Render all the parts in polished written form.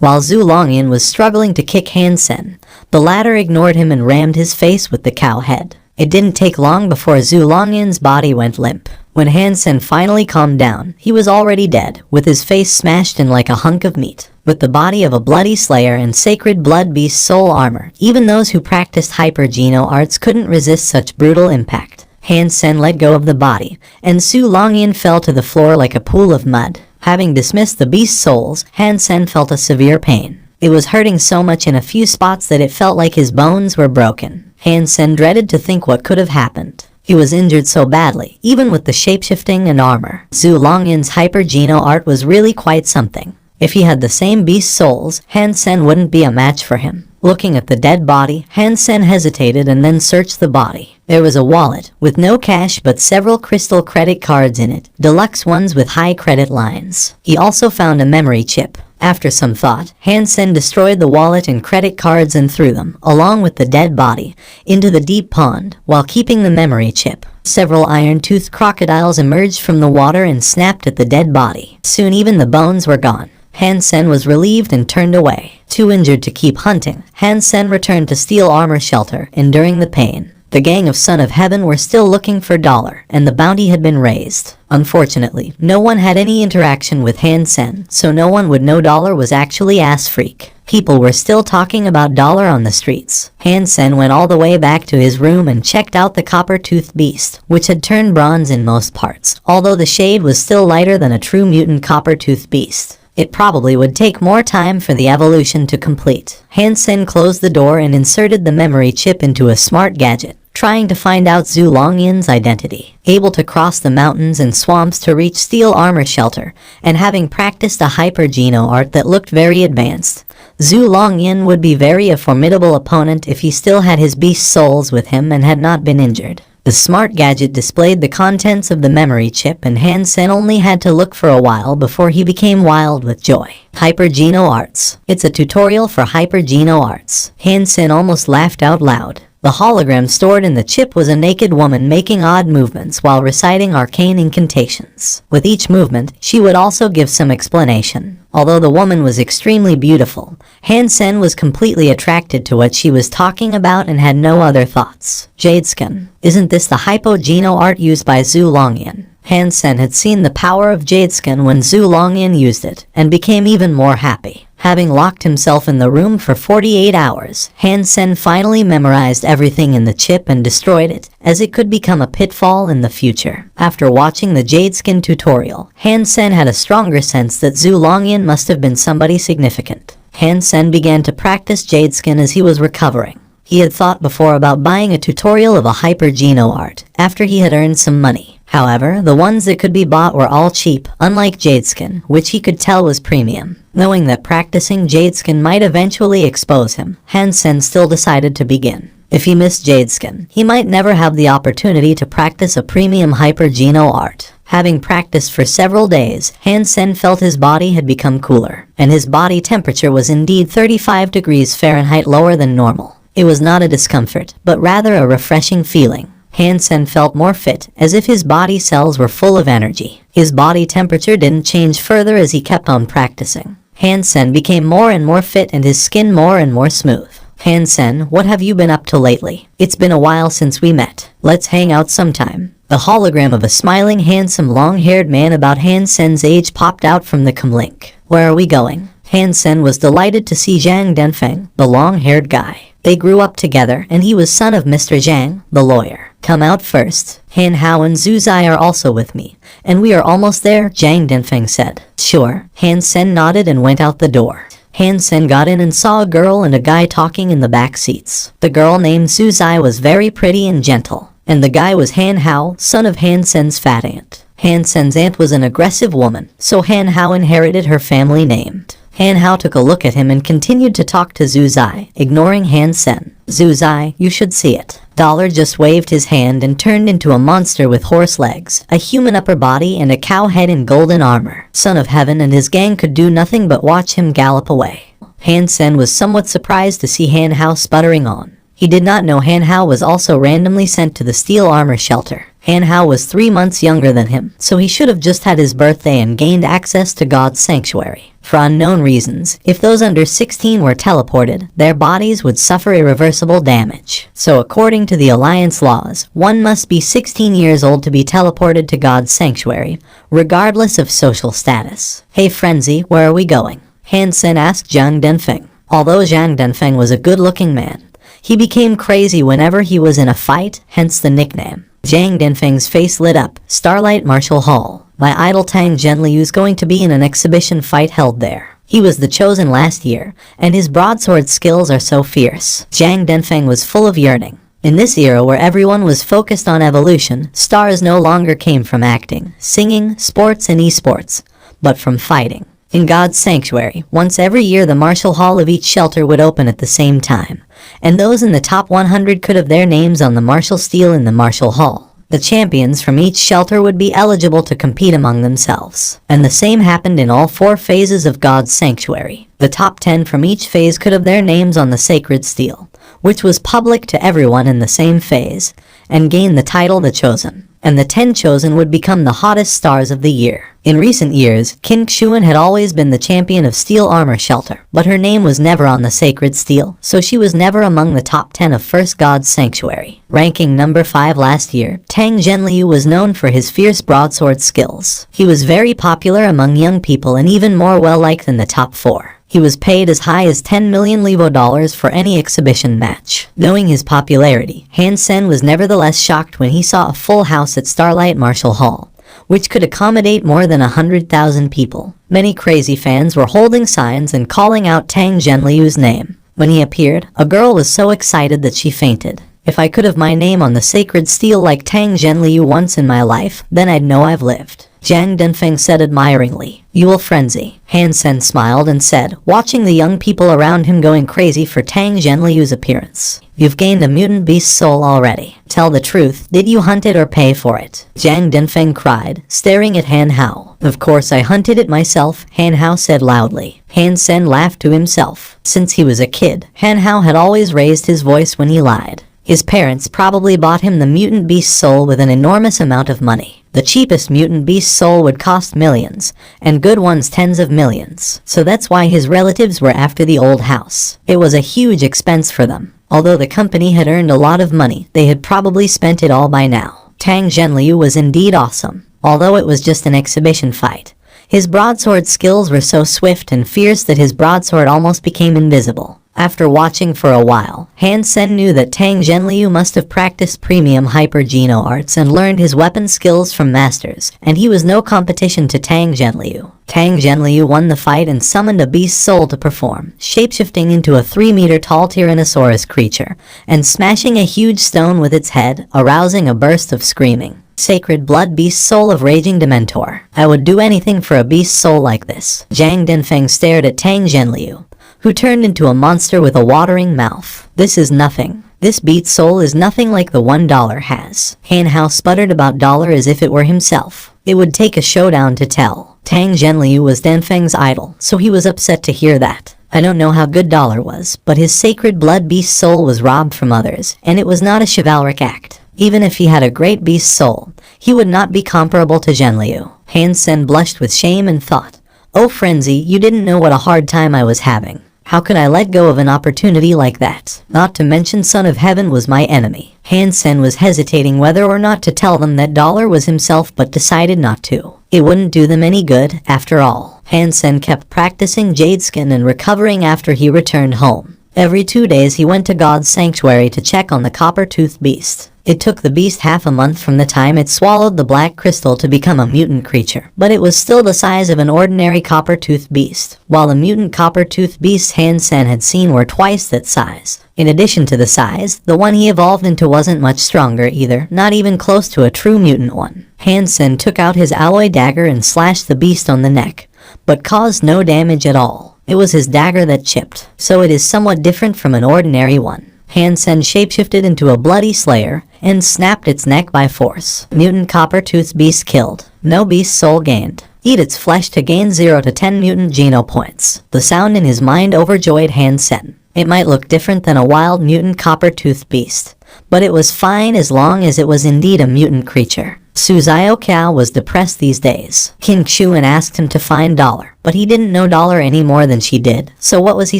While Zhu Longyan was struggling to kick Han Sen, the latter ignored him and rammed his face with the cow head. It didn't take long before Zhu Longyan's body went limp. When Han Sen finally calmed down, he was already dead, with his face smashed in like a hunk of meat. With the body of a bloody slayer and sacred blood beast soul armor, even those who practiced hyper-geno arts couldn't resist such brutal impact. Han Sen let go of the body, and Zhu Longyan fell to the floor like a pool of mud. Having dismissed the beast's souls, Han Sen felt a severe pain. It was hurting so much in a few spots that it felt like his bones were broken. Han Sen dreaded to think what could have happened. He was injured so badly, even with the shapeshifting and armor. Zhu Longyan's hyper-geno art was really quite something. If he had the same beast souls, Han Sen wouldn't be a match for him. Looking at the dead body, Han Sen hesitated and then searched the body. There was a wallet, with no cash but several crystal credit cards in it, deluxe ones with high credit lines. He also found a memory chip. After some thought, Han Sen destroyed the wallet and credit cards and threw them, along with the dead body, into the deep pond, while keeping the memory chip. Several iron-toothed crocodiles emerged from the water and snapped at the dead body. Soon even the bones were gone. Han Sen was relieved and turned away. Too injured to keep hunting, Han Sen returned to Steel Armor Shelter, enduring the pain. The gang of Son of Heaven were still looking for Dollar, and the bounty had been raised. Unfortunately, no one had any interaction with Han Sen, so no one would know Dollar was actually Ass Freak. People were still talking about Dollar on the streets. Han Sen went all the way back to his room and checked out the copper-toothed beast, which had turned bronze in most parts, although the shade was still lighter than a true mutant copper-toothed beast. It probably would take more time for the evolution to complete. Han Sen closed the door and inserted the memory chip into a smart gadget, trying to find out Zhu Longyan's identity. Able to cross the mountains and swamps to reach Steel Armor Shelter, and having practiced a hyper-geno art that looked very advanced, Zhu Longyan would be a formidable opponent if he still had his beast souls with him and had not been injured. The smart gadget displayed the contents of the memory chip, and Han Sen only had to look for a while before he became wild with joy. Hyper-geno arts. It's a tutorial for hyper-geno arts. Han Sen almost laughed out loud. The hologram stored in the chip was a naked woman making odd movements while reciting arcane incantations. With each movement, she would also give some explanation. Although the woman was extremely beautiful, Han Sen was completely attracted to what she was talking about and had no other thoughts. Jadeskin. Isn't this the hypo-geno art used by Zhu Longyan? Han Sen had seen the power of Jadeskin when Zhu Longyan used it, and became even more happy. Having locked himself in the room for 48 hours, Han Sen finally memorized everything in the chip and destroyed it, as it could become a pitfall in the future. After watching the Jadeskin tutorial, Han Sen had a stronger sense that Zhu Longyan must have been somebody significant. Han Sen began to practice Jadeskin as he was recovering. He had thought before about buying a tutorial of a hyper-geno art, after he had earned some money. However, the ones that could be bought were all cheap, unlike Jadeskin, which he could tell was premium. Knowing that practicing Jadeskin might eventually expose him, Han Sen still decided to begin. If he missed Jadeskin, he might never have the opportunity to practice a premium hyper-geno art. Having practiced for several days, Han Sen felt his body had become cooler, and his body temperature was indeed 35 degrees Fahrenheit lower than normal. It was not a discomfort, but rather a refreshing feeling. Han Sen felt more fit, as if his body cells were full of energy. His body temperature didn't change further as he kept on practicing. Han Sen became more and more fit and his skin more and more smooth. Han Sen, what have you been up to lately? It's been a while since we met. Let's hang out sometime. The hologram of a smiling, handsome, long-haired man about Han Sen's age popped out from the comlink. Where are we going? Han Sen was delighted to see Zhang Denfeng, the long-haired guy. They grew up together, and he was son of Mr. Zhang, the lawyer. Come out first. Han Hao and Zhu Zai are also with me, and we are almost there, Zhang Denfeng said. Sure. Han Sen nodded and went out the door. Han Sen got in and saw a girl and a guy talking in the back seats. The girl named Zhu Zai was very pretty and gentle, and the guy was Han Hao, son of Han Sen's fat aunt. Han Sen's aunt was an aggressive woman, so Han Hao inherited her family name. Han Hao took a look at him and continued to talk to Zhu Zai, ignoring Han Sen. Zhu Zai, you should see it. Dollar just waved his hand and turned into a monster with horse legs, a human upper body, and a cow head in golden armor. Son of Heaven and his gang could do nothing but watch him gallop away. Han Sen was somewhat surprised to see Han Hao sputtering on. He did not know Han Hao was also randomly sent to the Steel Armor Shelter. Han Hao was 3 months younger than him, so he should have just had his birthday and gained access to God's sanctuary. For unknown reasons, if those under 16 were teleported, their bodies would suffer irreversible damage. So according to the Alliance laws, one must be 16 years old to be teleported to God's sanctuary, regardless of social status. Hey Frenzy, where are we going? Han Sen asked Zhang Denfeng. Although Zhang Denfeng was a good-looking man, he became crazy whenever he was in a fight, hence the nickname. Zhang Denfeng's face lit up. Starlight Martial Hall. My idol Tang Zhenliu's going to be in an exhibition fight held there. He was the chosen last year, and his broadsword skills are so fierce. Zhang Denfeng was full of yearning. In this era where everyone was focused on evolution, stars no longer came from acting, singing, sports and esports, but from fighting. In God's sanctuary, once every year the martial hall of each shelter would open at the same time, and those in the top 100 could have their names on the martial steel in the martial hall. The champions from each shelter would be eligible to compete among themselves, and the same happened in all 4 phases of God's sanctuary. The top 10 from each phase could have their names on the sacred steel, which was public to everyone in the same phase, and gain the title The Chosen. And the 10 chosen would become the hottest stars of the year. In recent years, Qin Xuan had always been the champion of steel armor shelter, but her name was never on the sacred steel, so she was never among the top 10 of First God's Sanctuary. Ranking number 5 last year, Tang Zhenliu was known for his fierce broadsword skills. He was very popular among young people and even more well-liked than the top 4. He was paid as high as 10 million Levo dollars for any exhibition match. Knowing his popularity, Han Sen was nevertheless shocked when he saw a full house at Starlight Martial Hall, which could accommodate more than 100,000 people. Many crazy fans were holding signs and calling out Tang Zhenliu's name. When he appeared, a girl was so excited that she fainted. If I could have my name on the sacred steel like Tang Zhenliu once in my life, then I'd know I've lived. Zhang Denfeng said admiringly. You will frenzy. Han Sen smiled and said, watching the young people around him going crazy for Tang Zhenliu's appearance. You've gained a mutant beast soul already. Tell the truth, did you hunt it or pay for it? Zhang Denfeng cried, staring at Han Hao. Of course I hunted it myself, Han Hao said loudly. Han Sen laughed to himself. Since he was a kid, Han Hao had always raised his voice when he lied. His parents probably bought him the mutant beast soul with an enormous amount of money. The cheapest mutant beast soul would cost millions, and good ones tens of millions. So that's why his relatives were after the old house. It was a huge expense for them. Although the company had earned a lot of money, they had probably spent it all by now. Tang Zhenliu was indeed awesome. Although it was just an exhibition fight, his broadsword skills were so swift and fierce that his broadsword almost became invisible. After watching for a while, Han Sen knew that Tang Zhenliu must have practiced premium hyper-geno arts and learned his weapon skills from masters, and he was no competition to Tang Zhenliu. Tang Zhenliu won the fight and summoned a beast soul to perform, shapeshifting into a 3-meter-tall Tyrannosaurus creature, and smashing a huge stone with its head, arousing a burst of screaming. Sacred blood beast soul of raging Dementor. I would do anything for a beast soul like this. Zhang Denfeng stared at Tang Zhenliu, who turned into a monster with a watering mouth. This is nothing. This beast soul is nothing like the $1 has. Han Hao sputtered about dollar as if it were himself. It would take a showdown to tell. Tang Zhenliu was Denfeng's idol, so he was upset to hear that. I don't know how good dollar was, but his sacred blood beast soul was robbed from others, and it was not a chivalric act. Even if he had a great beast soul, he would not be comparable to Zhenliu. Han Sen blushed with shame and thought, oh frenzy, you didn't know what a hard time I was having. How could I let go of an opportunity like that? Not to mention Son of Heaven was my enemy. Han Sen was hesitating whether or not to tell them that dollar was himself but decided not to. It wouldn't do them any good, after all. Han Sen kept practicing Jade Skin and recovering after he returned home. Every 2 days he went to God's sanctuary to check on the copper-toothed beast. It took the beast half a month from the time it swallowed the black crystal to become a mutant creature, but it was still the size of an ordinary copper-toothed beast, while the mutant copper-toothed beasts Han Sen had seen were twice that size. In addition to the size, the one he evolved into wasn't much stronger either, not even close to a true mutant one. Han Sen took out his alloy dagger and slashed the beast on the neck, but caused no damage at all. It was his dagger that chipped, so it is somewhat different from an ordinary one. Han Sen shapeshifted into a bloody slayer and snapped its neck by force. Mutant copper-toothed beast killed. No beast soul gained. Eat its flesh to gain 0 to 10 mutant geno points. The sound in his mind overjoyed Han Sen. It might look different than a wild mutant copper-toothed beast, but it was fine as long as it was indeed a mutant creature. Suzayo Kao was depressed these days. King Xuan asked him to find Dollar, but he didn't know Dollar any more than she did, so what was he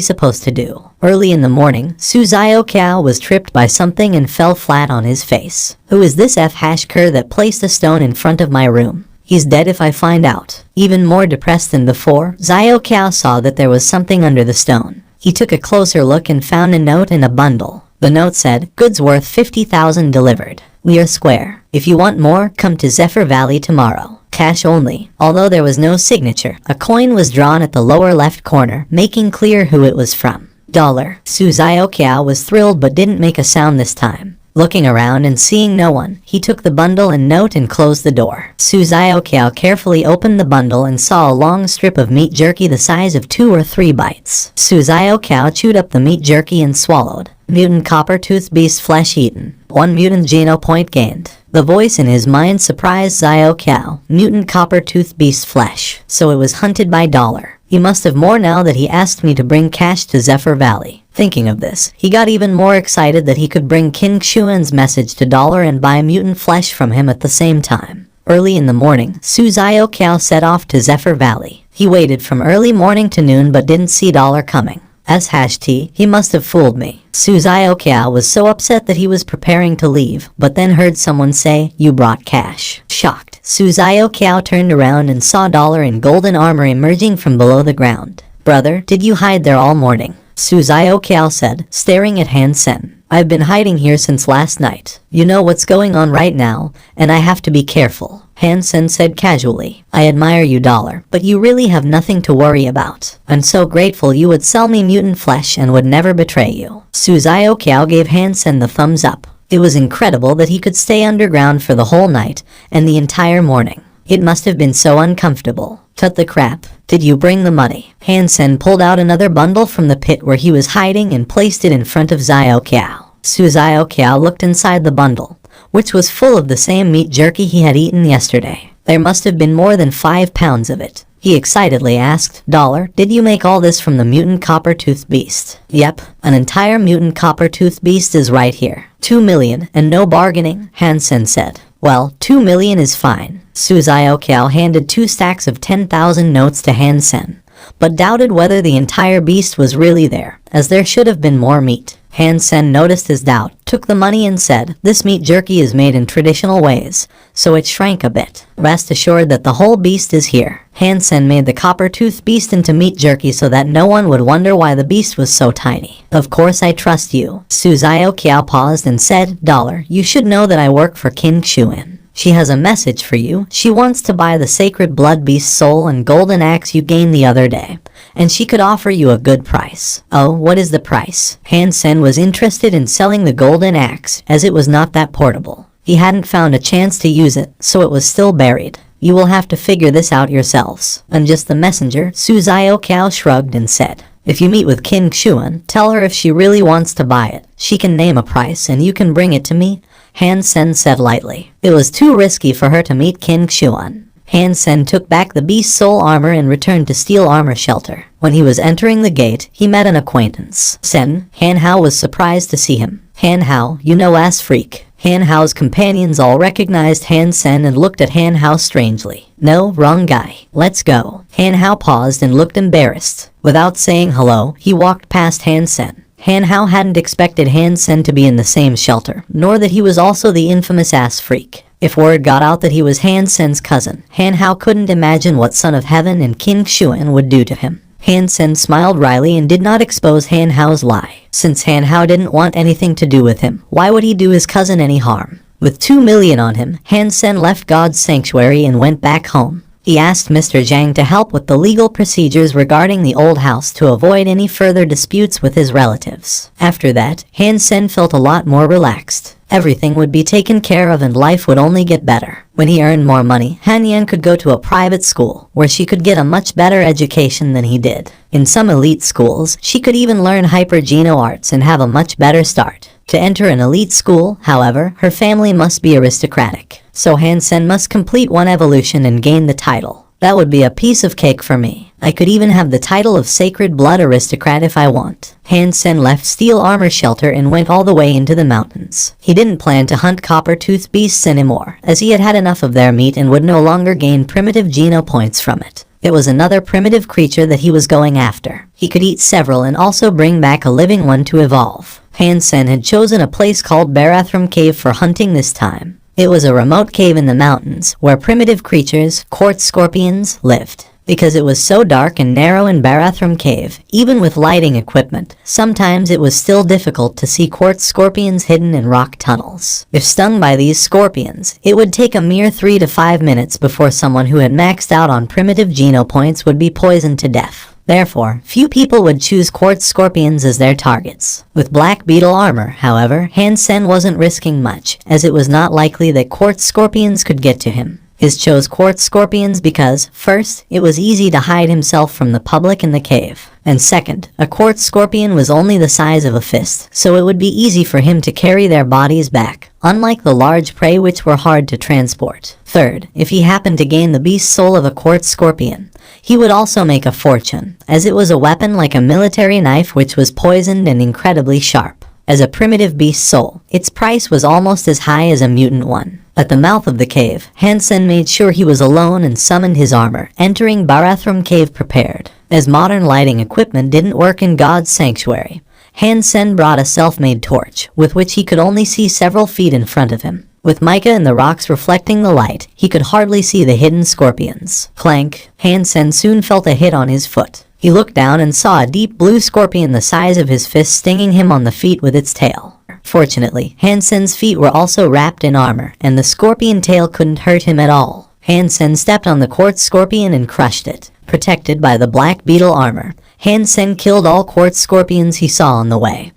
supposed to do? Early in the morning, Suzayo Kao was tripped by something and fell flat on his face. Who is this F-cur that placed a stone in front of my room? He's dead if I find out. Even more depressed than before, Zio Kao saw that there was something under the stone. He took a closer look and found a note in a bundle. The note said, goods worth 50,000 delivered. We are square. If you want more, come to Zephyr Valley tomorrow. Cash only. Although there was no signature, a coin was drawn at the lower left corner, making clear who it was from. Dollar. Suzayo Kao was thrilled but didn't make a sound this time. Looking around and seeing no one, he took the bundle and note and closed the door. Suzayo Kao carefully opened the bundle and saw a long strip of meat jerky the size of 2 or 3 bites. Suzayo Kao chewed up the meat jerky and swallowed. Mutant copper-toothed beast flesh eaten. 1 mutant geno point gained. The voice in his mind surprised Zio Kao. Mutant copper-toothed beast flesh. So it was hunted by Dollar. He must have more now that he asked me to bring cash to Zephyr Valley. Thinking of this, he got even more excited that he could bring King Xuan's message to Dollar and buy mutant flesh from him at the same time. Early in the morning, Suzayo Kao set off to Zephyr Valley. He waited from early morning to noon but didn't see Dollar coming. #T, he must have fooled me. Suzayo Kao was so upset that he was preparing to leave, but then heard someone say, you brought cash. Shocked, Suzayo Kao turned around and saw Dollar in golden armor emerging from below the ground. Brother, did you hide there all morning? Suzayo Kao said, staring at Han Sen. I've been hiding here since last night. You know what's going on right now, and I have to be careful. Han Sen said casually. I admire you, Dollar, but you really have nothing to worry about. I'm so grateful you would sell me mutant flesh and would never betray you. Suzayo Kao gave Han Sen the thumbs up. It was incredible that he could stay underground for the whole night and the entire morning. It must have been so uncomfortable. Cut the crap. Did you bring the money? Han Sen pulled out another bundle from the pit where he was hiding and placed it in front of Zio Kao. Suzayo Kao looked inside the bundle, which was full of the same meat jerky he had eaten yesterday. There must have been more than 5 pounds of it. He excitedly asked, Dollar, did you make all this from the mutant copper-toothed beast? Yep, an entire mutant copper-toothed beast is right here. 2 million, and no bargaining, Han Sen said. Well, 2 million is fine. Suzayo Kao handed 2 stacks of 10,000 notes to Han Sen, but doubted whether the entire beast was really there, as there should have been more meat. Han Sen noticed his doubt, took the money and said, this meat jerky is made in traditional ways, so it shrank a bit. Rest assured that the whole beast is here. Han Sen made the copper-toothed beast into meat jerky so that no one would wonder why the beast was so tiny. Of course I trust you. Suzayo Kao paused and said, Dollar, you should know that I work for King Xuan. She has a message for you. She wants to buy the sacred blood beast soul and golden axe you gained the other day, and she could offer you a good price. Oh, what is the price? Han Sen was interested in selling the golden axe, as it was not that portable. He hadn't found a chance to use it, so it was still buried. You will have to figure this out yourselves. I'm just the messenger. Suzayo Kao shrugged and said, if you meet with King Xuan, tell her if she really wants to buy it. She can name a price and you can bring it to me. Han Sen said lightly. It was too risky for her to meet King Xuan. Han Sen took back the beast's soul armor and returned to Steel Armor Shelter. When he was entering the gate, he met an acquaintance. Sen. Han Hao was surprised to see him. Han Hao, you know ass freak. Han Hao's companions all recognized Han Sen and looked at Han Hao strangely. No, wrong guy. Let's go. Han Hao paused and looked embarrassed. Without saying hello, he walked past Han Sen. Han Hao hadn't expected Han Sen to be in the same shelter, nor that he was also the infamous ass freak. If word got out that he was Han Sen's cousin, Han Hao couldn't imagine what Son of Heaven and King Xuan would do to him. Han Sen smiled wryly and did not expose Han Hao's lie. Since Han Hao didn't want anything to do with him, why would he do his cousin any harm? With 2 million on him, Han Sen left God's sanctuary and went back home. He asked Mr. Zhang to help with the legal procedures regarding the old house to avoid any further disputes with his relatives. After that, Han Sen felt a lot more relaxed. Everything would be taken care of and life would only get better. When he earned more money, Han Yan could go to a private school, where she could get a much better education than he did. In some elite schools, she could even learn hyper-geno arts and have a much better start. To enter an elite school, however, her family must be aristocratic. So Han Sen must complete 1 evolution and gain the title. That would be a piece of cake for me. I could even have the title of Sacred Blood Aristocrat if I want. Hansen left Steel Armor Shelter and went all the way into the mountains. He didn't plan to hunt copper-toothed beasts anymore, as he had had enough of their meat and would no longer gain primitive geno points from it. It was another primitive creature that he was going after. He could eat several and also bring back a living one to evolve. Hansen had chosen a place called Barathrum Cave for hunting this time. It was a remote cave in the mountains where primitive creatures, quartz scorpions, lived. Because it was so dark and narrow in Barathrum Cave, even with lighting equipment, sometimes it was still difficult to see quartz scorpions hidden in rock tunnels. If stung by these scorpions, it would take a mere 3 to 5 minutes before someone who had maxed out on primitive geno points would be poisoned to death. Therefore, few people would choose quartz scorpions as their targets. With black beetle armor, however, Hansen wasn't risking much, as it was not likely that quartz scorpions could get to him. He chose quartz scorpions because, first, it was easy to hide himself from the public in the cave, and second, a quartz scorpion was only the size of a fist, so it would be easy for him to carry their bodies back, unlike the large prey which were hard to transport. Third, if he happened to gain the beast soul of a quartz scorpion, he would also make a fortune, as it was a weapon like a military knife which was poisoned and incredibly sharp. As a primitive beast soul, its price was almost as high as a mutant one. At the mouth of the cave, Hansen made sure he was alone and summoned his armor, entering Barathrum Cave prepared. As modern lighting equipment didn't work in God's sanctuary, Hansen brought a self-made torch, with which he could only see several feet in front of him. With mica and the rocks reflecting the light, he could hardly see the hidden scorpions. Clank! Hansen soon felt a hit on his foot. He looked down and saw a deep blue scorpion the size of his fist stinging him on the feet with its tail. Fortunately, Hansen's feet were also wrapped in armor, and the scorpion tail couldn't hurt him at all. Hansen stepped on the quartz scorpion and crushed it. Protected by the black beetle armor, Hansen killed all quartz scorpions he saw on the way.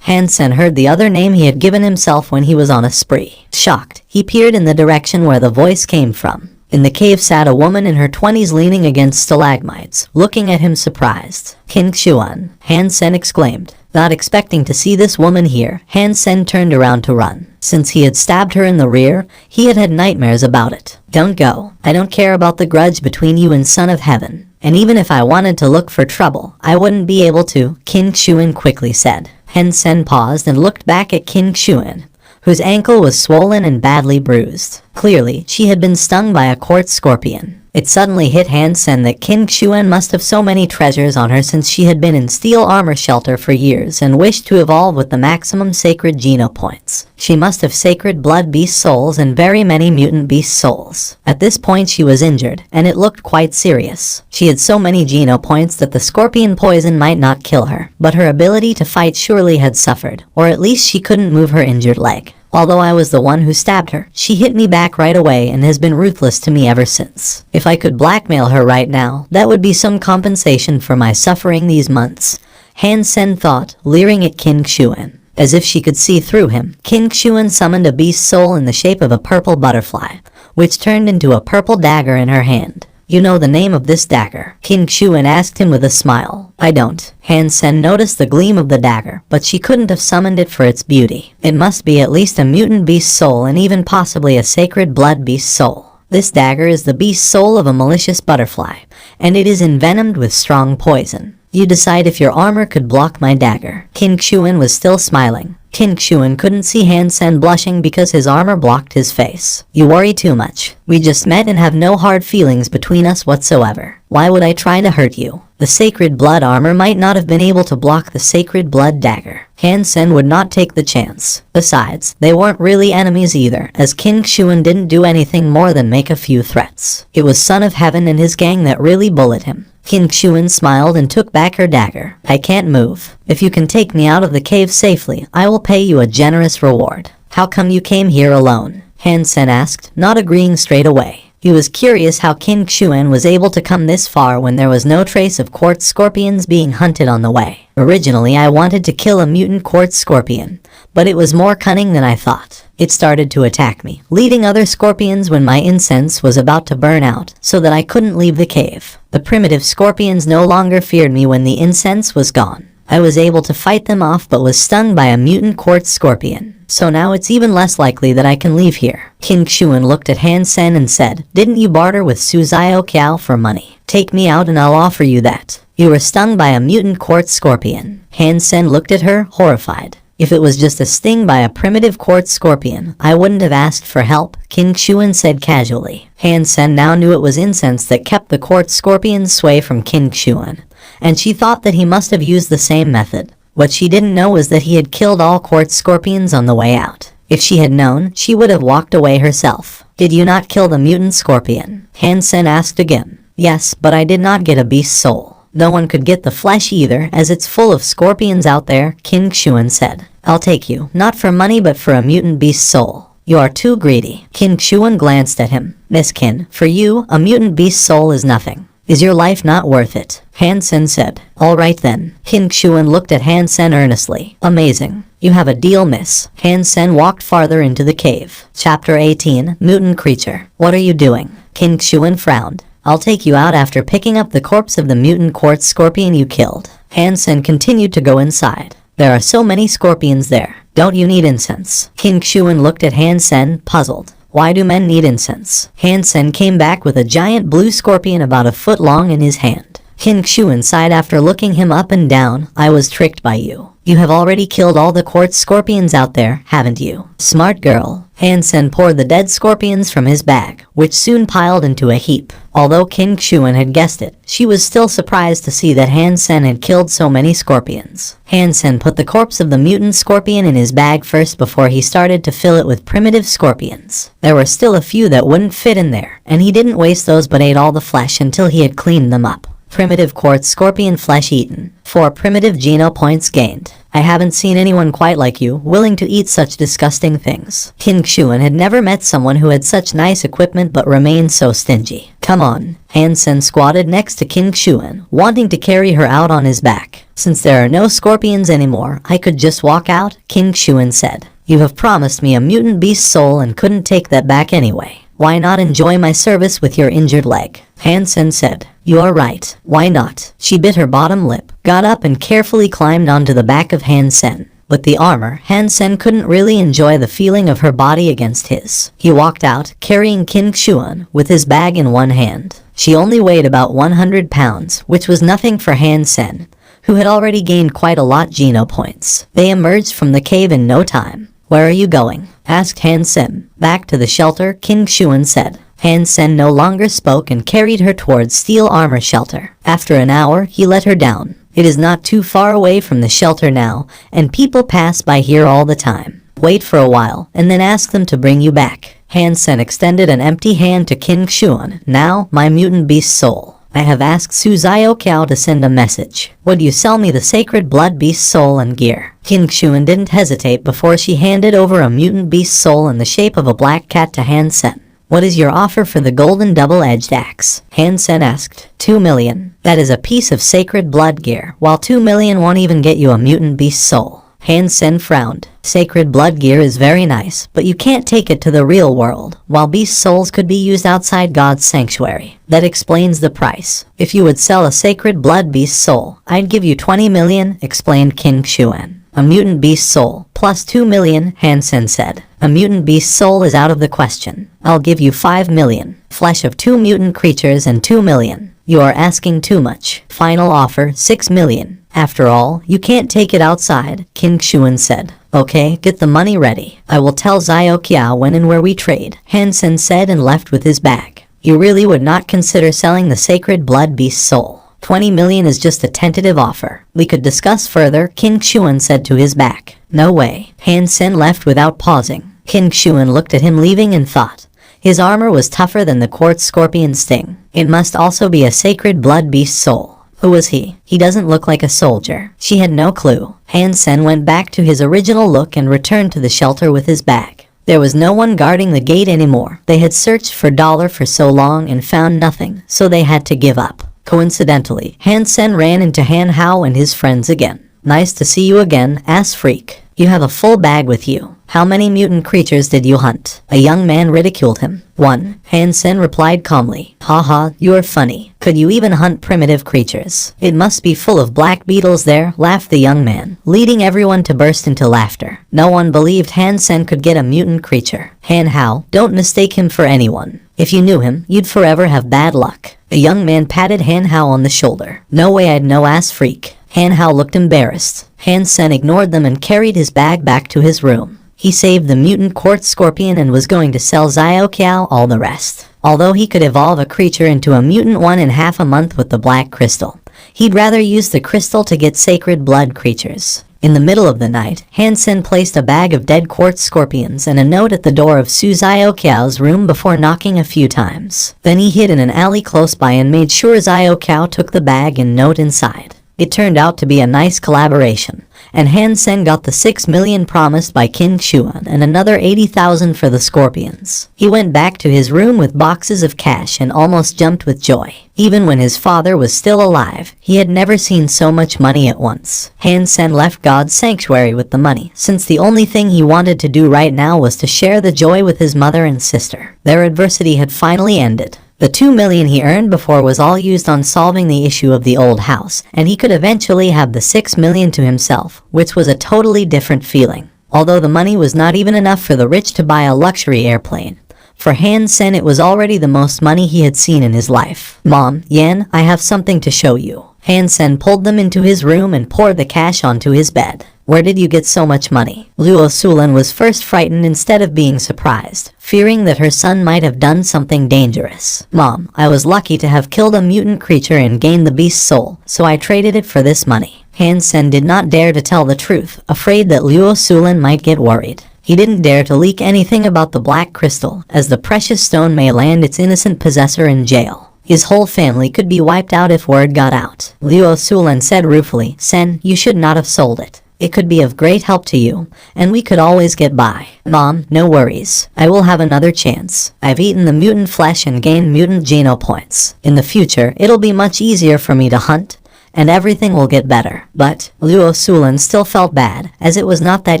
Hansen heard the other name he had given himself when he was on a spree. Shocked, he peered in the direction where the voice came from. In the cave sat a woman in her 20s leaning against stalagmites, looking at him surprised. King Xuan, Hansen exclaimed. Not expecting to see this woman here, Hansen turned around to run. Since he had stabbed her in the rear, he had had nightmares about it. Don't go. I don't care about the grudge between you and Son of Heaven. And even if I wanted to look for trouble, I wouldn't be able to, King Xuan quickly said. Hansen paused and looked back at King Xuan, whose ankle was swollen and badly bruised. Clearly, she had been stung by a quartz scorpion. It suddenly hit Hansen that King Xuan must have so many treasures on her since she had been in Steel Armor Shelter for years and wished to evolve with the maximum sacred geno points. She must have sacred blood beast souls and very many mutant beast souls. At this point she was injured, and it looked quite serious. She had so many geno points that the scorpion poison might not kill her, but her ability to fight surely had suffered, or at least she couldn't move her injured leg. Although I was the one who stabbed her, she hit me back right away and has been ruthless to me ever since. If I could blackmail her right now, that would be some compensation for my suffering these months, Hansen thought, leering at King Xuan. As if she could see through him, King Xuan summoned a beast soul in the shape of a purple butterfly, which turned into a purple dagger in her hand. You know the name of this dagger? King Xuan asked him with a smile. I don't. Hansen noticed the gleam of the dagger, but she couldn't have summoned it for its beauty. It must be at least a mutant beast soul and even possibly a sacred blood beast soul. This dagger is the beast soul of a malicious butterfly, and it is envenomed with strong poison. You decide if your armor could block my dagger. King Xuan was still smiling. King Xuan couldn't see Hansen blushing because his armor blocked his face. You worry too much. We just met and have no hard feelings between us whatsoever. Why would I try to hurt you? The sacred blood armor might not have been able to block the sacred blood dagger. Hansen would not take the chance. Besides, they weren't really enemies either, as King Xuan didn't do anything more than make a few threats. It was Son of Heaven and his gang that really bullied him. King Xuan smiled and took back her dagger. I can't move. If you can take me out of the cave safely, I will pay you a generous reward. How come you came here alone? Hansen asked, not agreeing straight away. He was curious how King Xuan was able to come this far when there was no trace of quartz scorpions being hunted on the way. Originally, I wanted to kill a mutant quartz scorpion, but it was more cunning than I thought. It started to attack me, leading other scorpions when my incense was about to burn out, so that I couldn't leave the cave. The primitive scorpions no longer feared me when the incense was gone. I was able to fight them off but was stung by a mutant quartz scorpion. so now it's even less likely that I can leave here. King Xuan looked at Han Sen and said, didn't you barter with Su Zhao for money? Take me out and I'll offer you that. You were stung by a mutant quartz scorpion. Han Sen looked at her, horrified. If it was just a sting by a primitive quartz scorpion, I wouldn't have asked for help, King Xuan said casually. Han Sen now knew it was incense that kept the quartz scorpion's sway from King Xuan, and she thought that he must have used the same method. What she didn't know was that he had killed all quartz scorpions on the way out. If she had known, she would have walked away herself. Did you not kill the mutant scorpion? Han Sen asked again. Yes, but I did not get a beast soul. No one could get the flesh either, as it's full of scorpions out there, King Xuan said. I'll take you, not for money but for a mutant beast soul. You are too greedy. King Xuan glanced at him. Miss Qin, for you, a mutant beast soul is nothing. Is your life not worth it? Han Sen said. All right then. King Xuan looked at Han Sen earnestly. Amazing. You have a deal, miss. Han Sen walked farther into the cave. Chapter 18, Mutant Creature. What are you doing? King Xuan frowned. I'll take you out after picking up the corpse of the mutant quartz scorpion you killed. Han Sen continued to go inside. There are so many scorpions there. Don't you need incense? King Xuan looked at Han Sen, puzzled. Why do men need incense? Han Sen came back with a giant blue scorpion about a foot long in his hand. King Xuan sighed after looking him up and down. I was tricked by you. You have already killed all the quartz scorpions out there, haven't you? Smart girl. Han Sen poured the dead scorpions from his bag, which soon piled into a heap. Although King Xuan had guessed it, she was still surprised to see that Han Sen had killed so many scorpions. Han Sen put the corpse of the mutant scorpion in his bag first before he started to fill it with primitive scorpions. There were still a few that wouldn't fit in there, and he didn't waste those but ate all the flesh until he had cleaned them up. Primitive quartz scorpion flesh eaten. 4 primitive geno points gained. I haven't seen anyone quite like you, willing to eat such disgusting things. King Xuan had never met someone who had such nice equipment but remained so stingy. Come on. Han Sen squatted next to King Xuan, wanting to carry her out on his back. Since there are no scorpions anymore, I could just walk out, King Xuan said. You have promised me a mutant beast soul and couldn't take that back anyway. Why not enjoy my service with your injured leg? Han Sen said. You are right. Why not? She bit her bottom lip, got up and carefully climbed onto the back of Han Sen. With the armor, Han Sen couldn't really enjoy the feeling of her body against his. He walked out, carrying King Xuan, with his bag in one hand. She only weighed about 100 pounds, which was nothing for Han Sen, who had already gained quite a lot geno points. They emerged from the cave in no time. Where are you going? Asked Han Sen. Back to the shelter, King Xuan said. Han Sen no longer spoke and carried her towards steel armor shelter. After an hour, he let her down. It is not too far away from the shelter now, and people pass by here all the time. Wait for a while, and then ask them to bring you back. Han Sen extended an empty hand to King Xuan. Now, my mutant beast soul. I have asked Su Zhao to send a message. Would you sell me the sacred blood beast soul and gear? King Xuan didn't hesitate before she handed over a mutant beast soul in the shape of a black cat to Han Sen. What is your offer for the golden double-edged axe? Han Sen asked. 2 million. That is a piece of sacred blood gear, while 2 million won't even get you a mutant beast soul. Han Sen frowned. Sacred blood gear is very nice, but you can't take it to the real world, while beast souls could be used outside God's sanctuary. That explains the price. If you would sell a sacred blood beast soul, I'd give you 20 million, explained King Xuan. A mutant beast soul, plus 2 million, Han Sen said. A mutant beast soul is out of the question. I'll give you 5 million. Flesh of 2 mutant creatures and 2 million. You are asking too much. Final offer, 6 million. After all, you can't take it outside, King Xuan said. Okay, get the money ready. I will tell Zhao when and where we trade, Han Sen said and left with his bag. You really would not consider selling the sacred blood beast soul. 20 million is just a tentative offer. We could discuss further, King Xuan said to his back. No way. Han Sen left without pausing. King Xuan looked at him leaving and thought. His armor was tougher than the quartz scorpion sting. It must also be a sacred blood beast soul. Who was he? He doesn't look like a soldier. She had no clue. Han Sen went back to his original look and returned to the shelter with his bag. There was no one guarding the gate anymore. They had searched for Dollar for so long and found nothing, so they had to give up. Coincidentally, Han Sen ran into Han Hao and his friends again. Nice to see you again, ass freak. You have a full bag with you. How many mutant creatures did you hunt? A young man ridiculed him. 1. Hansen replied calmly. Haha, you're funny. Could you even hunt primitive creatures? It must be full of black beetles there, laughed the young man, leading everyone to burst into laughter. No one believed Hansen could get a mutant creature. Han Hao, don't mistake him for anyone. If you knew him, you'd forever have bad luck. The young man patted Han Hao on the shoulder. No way, I'd no ass freak. Han Hao looked embarrassed. Hansen ignored them and carried his bag back to his room. He saved the mutant quartz scorpion and was going to sell Xiaoqiao all the rest. Although he could evolve a creature into a mutant 1.5 months with the black crystal, he'd rather use the crystal to get sacred blood creatures. In the middle of the night, Hansen placed a bag of dead quartz scorpions and a note at the door of Su Xiaoqiao's room before knocking a few times. Then he hid in an alley close by and made sure Xiaoqiao took the bag and note inside. It turned out to be a nice collaboration, and Hansen got the 6 million promised by Qin Xuan and another 80,000 for the scorpions. He went back to his room with boxes of cash and almost jumped with joy. Even when his father was still alive, he had never seen so much money at once. Hansen left God's sanctuary with the money, since the only thing he wanted to do right now was to share the joy with his mother and sister. Their adversity had finally ended. The 2 million he earned before was all used on solving the issue of the old house, and he could eventually have the 6 million to himself, which was a totally different feeling. Although the money was not even enough for the rich to buy a luxury airplane, for Hansen it was already the most money he had seen in his life. Mom, Yan, I have something to show you. Hansen pulled them into his room and poured the cash onto his bed. Where did you get so much money? Luo Sulan was first frightened instead of being surprised, fearing that her son might have done something dangerous. Mom, I was lucky to have killed a mutant creature and gained the beast's soul, so I traded it for this money. Hansen did not dare to tell the truth, afraid that Luo Sulan might get worried. He didn't dare to leak anything about the black crystal, as the precious stone may land its innocent possessor in jail. His whole family could be wiped out if word got out. Luo Sulan said ruefully, Sen, you should not have sold it. It could be of great help to you, and we could always get by. Mom, no worries. I will have another chance. I've eaten the mutant flesh and gained mutant geno points. In the future, it'll be much easier for me to hunt, and everything will get better. But Luo Sulan still felt bad, as it was not that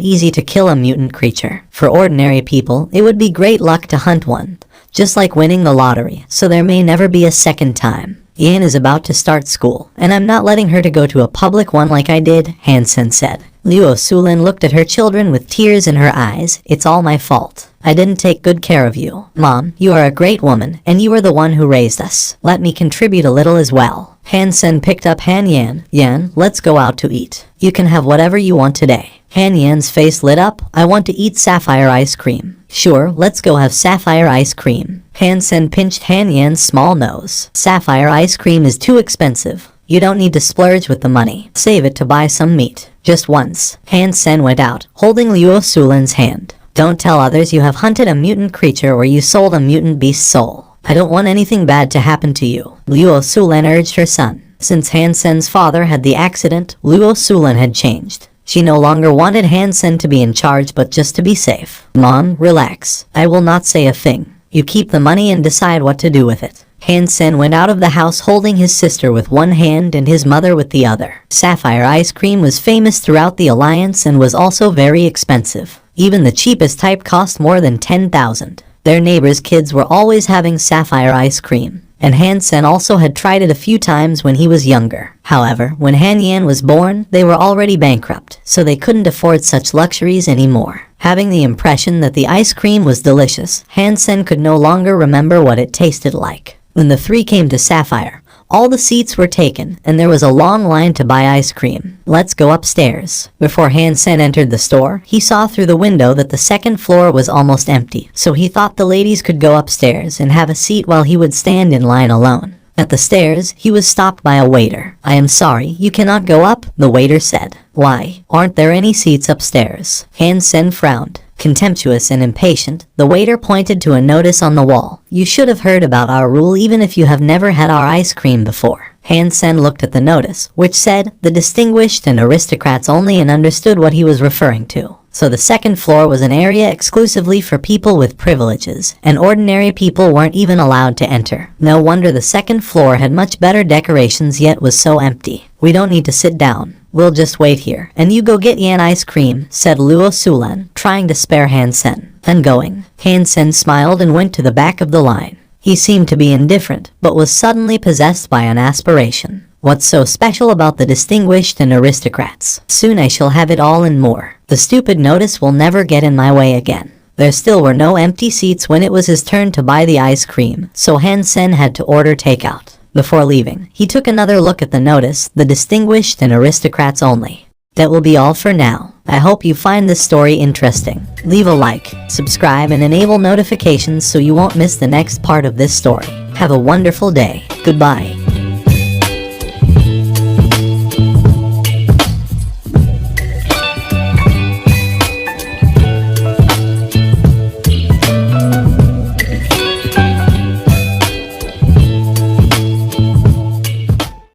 easy to kill a mutant creature. For ordinary people, it would be great luck to hunt one, just like winning the lottery, so there may never be a second time. Yan is about to start school, and I'm not letting her to go to a public one like I did, Hansen said. Luo Sulan looked at her children with tears in her eyes. It's all my fault. I didn't take good care of you. Mom, you are a great woman, and you are the one who raised us. Let me contribute a little as well. Hansen picked up Han Yan. Yan, let's go out to eat. You can have whatever you want today. Han Yan's face lit up. I want to eat sapphire ice cream. Sure, let's go have sapphire ice cream. Hansen pinched Han Yan's small nose. Sapphire ice cream is too expensive. You don't need to splurge with the money. Save it to buy some meat. Just once. Hansen went out, holding Luo Sulan's hand. Don't tell others you have hunted a mutant creature or you sold a mutant beast's soul. I don't want anything bad to happen to you. Luo Sulan urged her son. Since Hansen's father had the accident, Luo Sulan had changed. She no longer wanted Hansen to be in charge but just to be safe. Mom, relax. I will not say a thing. You keep the money and decide what to do with it. Hansen went out of the house holding his sister with one hand and his mother with the other. Sapphire ice cream was famous throughout the Alliance and was also very expensive. Even the cheapest type cost more than 10,000. Their neighbors' kids were always having sapphire ice cream, and Hansen also had tried it a few times when he was younger. However, when Han Yan was born, they were already bankrupt, so they couldn't afford such luxuries anymore. Having the impression that the ice cream was delicious, Hansen could no longer remember what it tasted like. When the three came to Sapphire, all the seats were taken, and there was a long line to buy ice cream. Let's go upstairs. Before Hansen entered the store, he saw through the window that the second floor was almost empty, so he thought the ladies could go upstairs and have a seat while he would stand in line alone. At the stairs, he was stopped by a waiter. I am sorry, you cannot go up, the waiter said. Why? Aren't there any seats upstairs? Hansen frowned. Contemptuous and impatient, the waiter pointed to a notice on the wall. You should have heard about our rule even if you have never had our ice cream before. Hansen looked at the notice, which said, the distinguished and aristocrats only, and understood what he was referring to. So the second floor was an area exclusively for people with privileges, and ordinary people weren't even allowed to enter. No wonder the second floor had much better decorations yet was so empty. We don't need to sit down. We'll just wait here. And you go get Yan ice cream, said Luo Sulan, trying to spare Han-sen. And going. Han-sen smiled and went to the back of the line. He seemed to be indifferent, but was suddenly possessed by an aspiration. What's so special about the distinguished and aristocrats? Soon I shall have it all and more. The stupid notice will never get in my way again. There still were no empty seats when it was his turn to buy the ice cream, so Han-sen had to order takeout. Before leaving, he took another look at the notice, the distinguished and aristocrats only. That will be all for now. I hope you find this story interesting. Leave a like, subscribe, and enable notifications so you won't miss the next part of this story. Have a wonderful day. Goodbye.